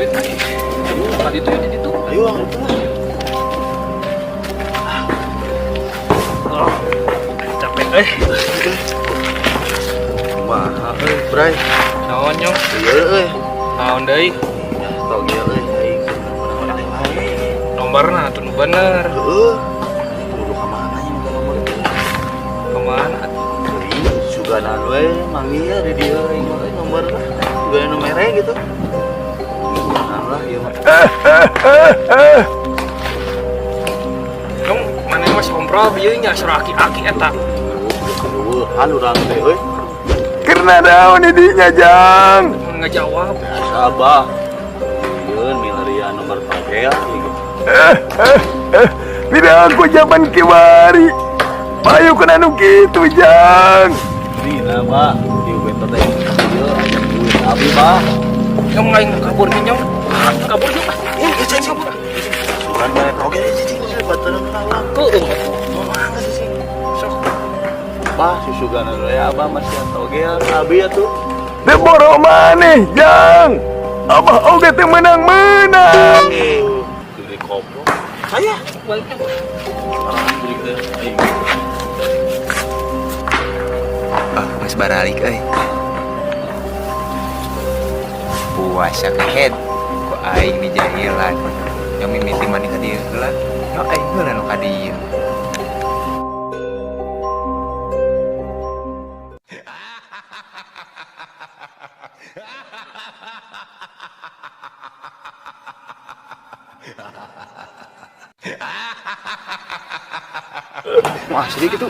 duit lagi. Tadi itu ya, itu. Ayo, angkat lah. Oh, capek Kumaha Bray? naon nyong? Iya Naon deui? tau dia aing menang-menang lain. Nomorna atuh nu bener. Heeh. Kudu ka mana nya mun nomor itu? Kemana? Jadi suganan we manggil di dia aing mah nomorna. Juga nu mere gitu. Nah lah ieu mah. Nyong mana masih ngobrol bieu nya surah aki-aki eta. Han urang teh euy. Karena daun didinya jang. Mun ngajawab. Sabah. Yeun milarian nomor pagea gitu. Tidak aku zaman kiwari. Bayu kena nu kitu jang. Dina Pak, di beto teh ieu aya duit abi Pak. Nyong lain kabur nih nyong. Kabur nyong. Cek kabur. Sugan bae oge cicing bateun kalah. Keueung. Mangga cicing. Sok. Bah susuganan we abah masih atoge abi atuh. Teu boro maneh jang. Abah oge teu menang-menang. Beli kopo. Saya Balik nyong. beli teh aing. Mas baralik puasa kehead ku aing di jahilan yang mimiti mani ka dieu heula no aing heula nu ka dieu Wah, sedih gitu.